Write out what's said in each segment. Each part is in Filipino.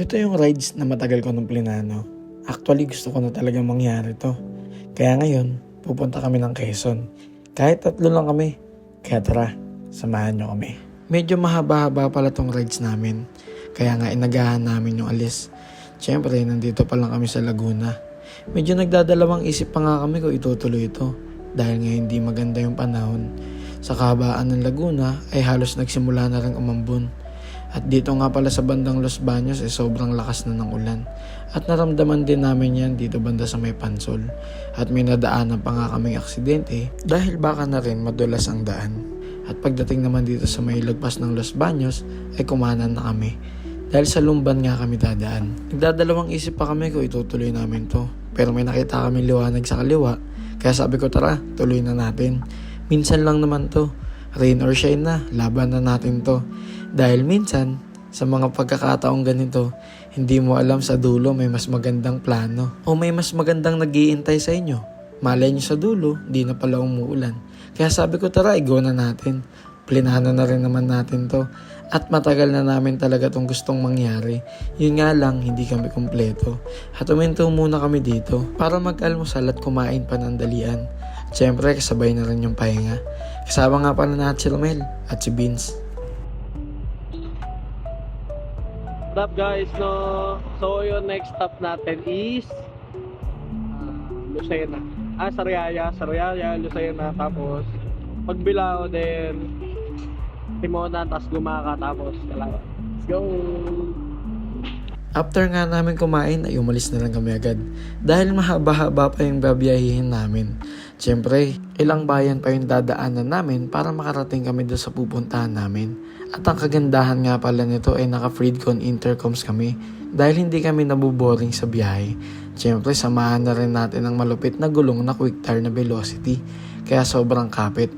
Ito yung rides na matagal ko nung plinano. Actually, gusto ko na talagang mangyari to. Kaya ngayon, pupunta kami ng Quezon. Kahit 3 lang kami. Kaya tara, samahan nyo kami. Medyo mahaba-haba pala tong rides namin. Kaya nga inagahan namin yung alis. Siyempre, nandito pa lang kami sa Laguna. Medyo nagdadalawang isip pa nga kami kung itutuloy ito. Dahil nga hindi maganda yung panahon. Sa kahabaan ng Laguna ay halos nagsimula na rin umambon. At dito nga pala sa bandang Los Baños ay sobrang lakas na ng ulan. At naramdaman din namin yan dito banda sa may Pansol. At may nadaanan pa nga kaming aksidente dahil baka na rin madulas ang daan. At pagdating naman dito sa may lagpas ng Los Baños ay kumanan na kami. Dahil sa Lumban nga kami dadaan. Nagdadalawang isip pa kami kung itutuloy namin to. Pero may nakita kami liwanag sa kaliwa. Kaya sabi ko tara, tuloy na natin. Minsan lang naman to. Rain or shine na, laban na natin to. Dahil minsan, sa mga pagkakataong ganito, hindi mo alam sa dulo may mas magandang plano o may mas magandang nag-iintay sa inyo. Malay nyo sa dulo, di na pala umuulan. Kaya sabi ko tara, go na natin. Plinano na rin naman natin to. At matagal na namin talaga tong gustong mangyari. Yun nga lang, hindi kami kumpleto. At uminto muna kami dito para mag-almusal at kumain panandalian. At syempre, kasabay na rin yung pahinga. Kasama nga pala natin si Romel at si Vince. What's up guys, no? So yung next stop natin is Lucena. Sariaya, Lucena, tapos Pagbilao, then Timona, tapos Gumaka, tapos Calao. Let's go! After nga namin kumain ay umalis na lang kami agad dahil mahaba-haba pa yung babiyahihin namin. Siyempre, ilang bayan pa yung dadaanan namin para makarating kami doon sa pupuntahan namin. At ang kagandahan nga pala nito ay naka-Freedcon intercoms kami dahil hindi kami nabuboring sa biyahe. Siyempre, samahan na rin natin ang malupit na gulong na quick tire na velocity kaya sobrang kapit.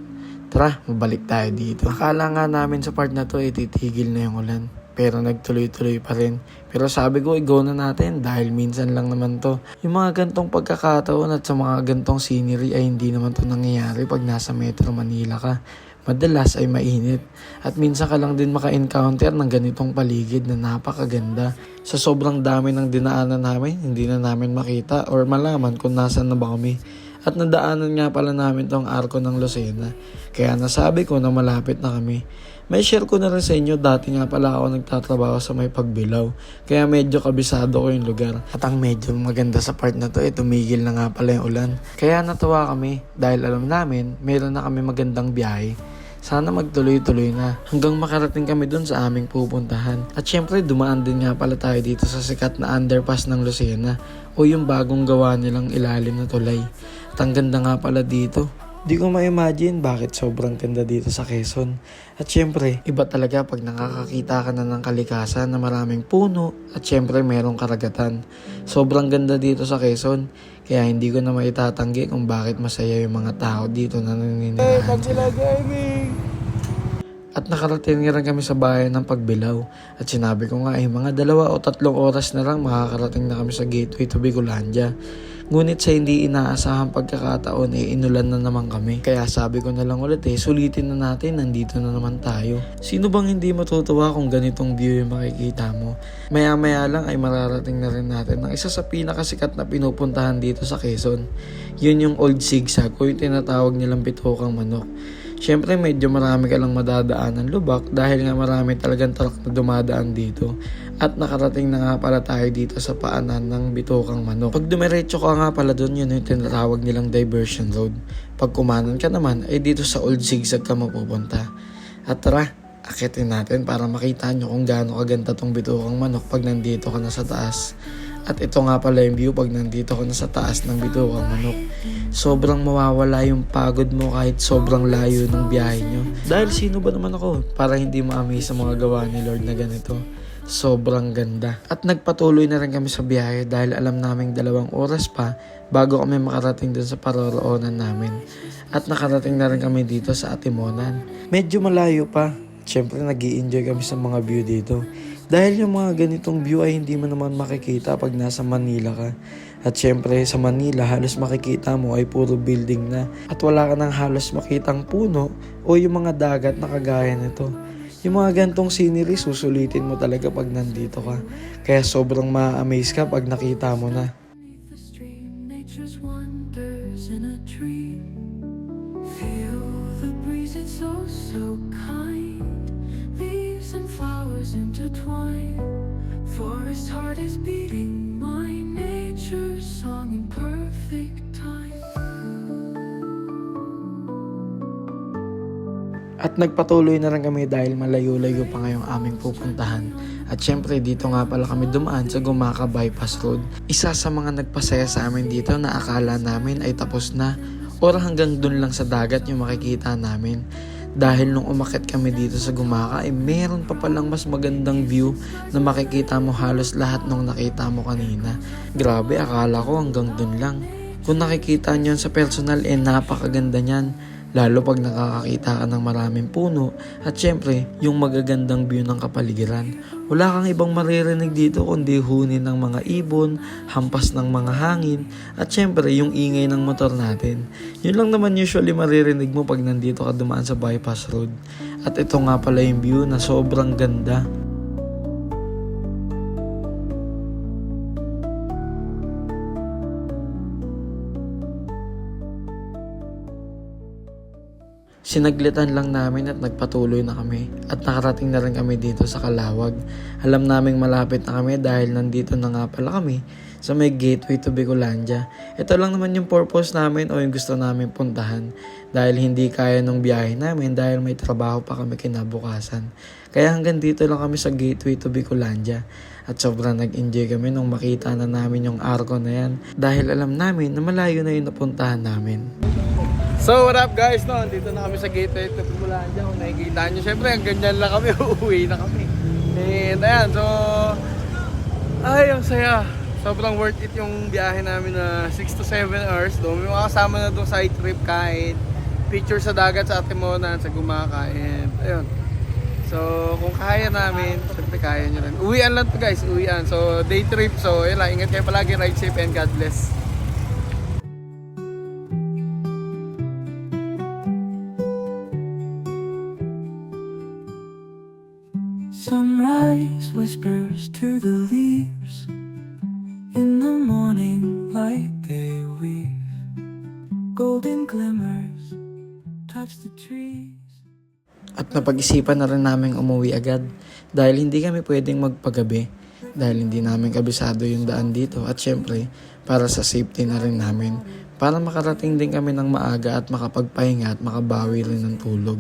Tara, mabalik tayo dito. Akala nga namin sa part na to ay titigil na yung ulan. Pero nagtuloy-tuloy pa rin. Pero sabi ko, go na natin dahil minsan lang naman to. Yung mga gantong pagkakataon at sa mga gantong scenery ay hindi naman to nangyayari pag nasa Metro Manila ka. Madalas ay mainit. At minsan ka lang din maka-encounter ng ganitong paligid na napakaganda. Sa sobrang dami ng dinaanan namin, hindi na namin makita or malaman kung nasan na ba kami. At nadaanan nga pala namin tong arko ng Lucena. Kaya nasabi ko na malapit na kami. May share ko na rin sa inyo, dati nga pala ako nagtatrabaho sa may Pagbilao. Kaya medyo kabisado ko yung lugar. At ang medyo maganda sa part na to, tumigil na nga pala yung ulan. Kaya natuwa kami dahil alam namin, meron na kami magandang biyahe. Sana magtuloy-tuloy na hanggang makarating kami dun sa aming pupuntahan. At syempre dumaan din nga pala tayo dito sa sikat na underpass ng Lucena o yung bagong gawa nilang ilalim na tulay. At ang ganda nga pala dito. Di ko ma-imagine bakit sobrang ganda dito sa Quezon. At syempre, iba talaga pag nakakakita ka na ng kalikasan na maraming puno at syempre merong karagatan. Sobrang ganda dito sa Quezon. Kaya hindi ko na maitatanggi kung bakit masaya yung mga tao dito na naninirahan. At nakarating rin kami sa bayan ng Pagbilao. At sinabi ko nga mga 2 o 3 oras na lang makakarating na kami sa gateway to Bicolandia. Ngunit sa hindi inaasahang pagkakataon inulan na naman kami. Kaya sabi ko na lang ulit sulitin na natin, nandito na naman tayo. Sino bang hindi matutuwa kung ganitong view yung makikita mo? Maya-maya lang ay mararating na rin natin ang isa sa pinakasikat na pinupuntahan dito sa Quezon. Yun yung Old Zigzag o yung tinatawag nilang Bitokang Manok. Siyempre medyo marami ka lang madadaan ng lubak dahil nga marami talagang truck na dumadaan dito. At nakarating na nga pala tayo dito sa paanan ng Bitokang Manok. Pag dumiretso ka nga pala doon, yun yung tinatawag nilang diversion road. Pag kumanan ka naman ay dito sa Old Zigzag ka mapupunta. At tara, akitin natin para makita nyo kung gaano kaganda tong Bitokang Manok pag nandito ka na sa taas. At ito nga pala yung view pag nandito ka na sa taas ng Bitokang Manok. Sobrang mawawala yung pagod mo kahit sobrang layo ng biyahe nyo. Dahil sino ba naman ako para hindi ma-amaze sa mga gawa ni Lord na ganito. Sobrang ganda. At nagpatuloy na rin kami sa biyahe dahil alam naming 2 oras pa bago kami makarating dun sa paroroonan namin. At nakarating na rin kami dito sa Atimonan. Medyo malayo pa. Siyempre nag-i-enjoy kami sa mga view dito. Dahil yung mga ganitong view ay hindi mo naman makikita pag nasa Manila ka. At syempre sa Manila halos makikita mo ay puro building na. At wala ka nang halos makitang puno o yung mga dagat na kagaya nito. Yung mga gantong scenery, susulitin mo talaga pag nandito ka. Kaya sobrang ma-amaze ka pag nakita mo na. Beneath the stream, nature's wonders in a dream. Feel the breeze, it's oh so kind. Leaves and flowers intertwine. Forest heart is beating, my nature's song in perfect time. At nagpatuloy na rin kami dahil malayo-layo pa ngayong aming pupuntahan. At syempre dito nga pala kami dumaan sa Gumaca Bypass Road. Isa sa mga nagpasaya sa amin dito na akala namin ay tapos na or hanggang dun lang sa dagat yung makikita namin. Dahil nung umakyat kami dito sa Gumaca ay meron pa palang mas magandang view na makikita mo halos lahat nung nakita mo kanina. Grabe, akala ko hanggang dun lang. Kung nakikita nyo sa personal napakaganda niyan. Lalo pag nakakakita ka ng maraming puno at syempre yung magagandang view ng kapaligiran. Wala kang ibang maririnig dito kundi huni ng mga ibon, hampas ng mga hangin at syempre yung ingay ng motor natin. Yun lang naman usually maririnig mo pag nandito ka dumaan sa bypass road. At ito nga pala yung view na sobrang ganda. Sinaglitan lang namin at nagpatuloy na kami at nakarating na rin kami dito sa Calawag. Alam naming malapit na kami dahil nandito na nga pala kami sa may gateway to Bicolandia. Ito lang naman yung purpose namin o yung gusto namin puntahan dahil hindi kaya nung biyahe namin dahil may trabaho pa kami kinabukasan. Kaya hanggang dito lang kami sa gateway to Bicolandia at sobrang nag-enjoy kami nung makita na namin yung arko na yan dahil alam namin na malayo na yung napuntahan namin. So what up guys, no? Dito na kami sa gateway to Bicolandia. Kung nakikita nyo, syempre ang ganyan lang kami, uuwi na kami. And ayan, so ay, ang saya. Sobrang worth it yung biyahe namin na 6 to 7 hours. May mga kasama na doon side trip, kain, picture sa dagat sa Atimonan, sa Gumaca. And ayun, so kung kaya namin, syempre kaya nyo rin. Uwian lang to guys, uwian. So day trip, so yun lang, ingat kayo palagi, ride safe and God bless. Sunrise whispers to the leaves. In the morning light they weave. Golden glimmers touch the trees. At napag-isipan na rin namin umuwi agad dahil hindi kami pwedeng magpagabi dahil hindi namin kabisado yung daan dito at syempre para sa safety na rin namin para makarating din kami ng maaga at makapagpahinga at makabawi rin ng tulog.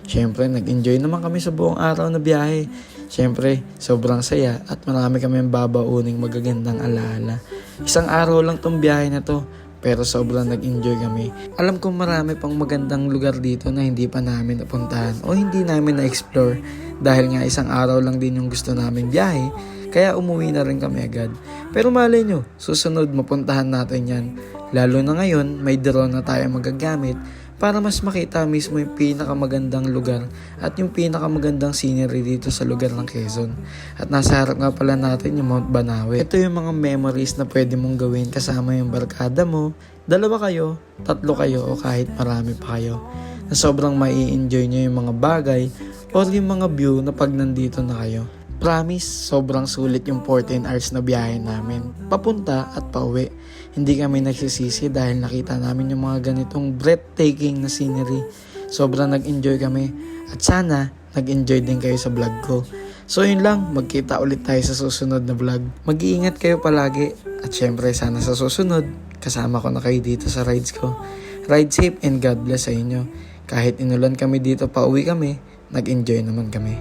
Syempre, nag-enjoy naman kami sa buong araw na biyahe. Syempre, sobrang saya at marami kami babauning magagandang alaala. Isang araw lang tong biyahe na to, pero sobrang nag-enjoy kami. Alam kong marami pang magandang lugar dito na hindi pa namin napuntahan o hindi namin na-explore dahil nga isang araw lang din yung gusto namin biyahe, kaya umuwi na rin kami agad. Pero malay nyo, susunod mapuntahan natin yan. Lalo na ngayon, may drone na tayo magagamit para mas makita mismo yung pinakamagandang lugar at yung pinakamagandang scenery dito sa lugar ng Quezon. At nasa harap nga pala natin yung Mount Banawe. Ito yung mga memories na pwede mong gawin kasama yung barkada mo, 2 kayo, 3 kayo o kahit marami pa kayo. Na sobrang mai-enjoy nyo yung mga bagay o yung mga view na pag nandito na kayo. Promise, sobrang sulit yung 14 hours na biyahe namin, papunta at pauwi. Hindi kami nagsisisi dahil nakita namin yung mga ganitong breathtaking na scenery. Sobrang nag-enjoy kami at sana nag-enjoy din kayo sa vlog ko. So yun lang, magkita ulit tayo sa susunod na vlog. Mag-iingat kayo palagi at syempre sana sa susunod, kasama ko na kayo dito sa rides ko. Ride safe and God bless sa inyo. Kahit inulan kami dito, pauwi kami, nag-enjoy naman kami.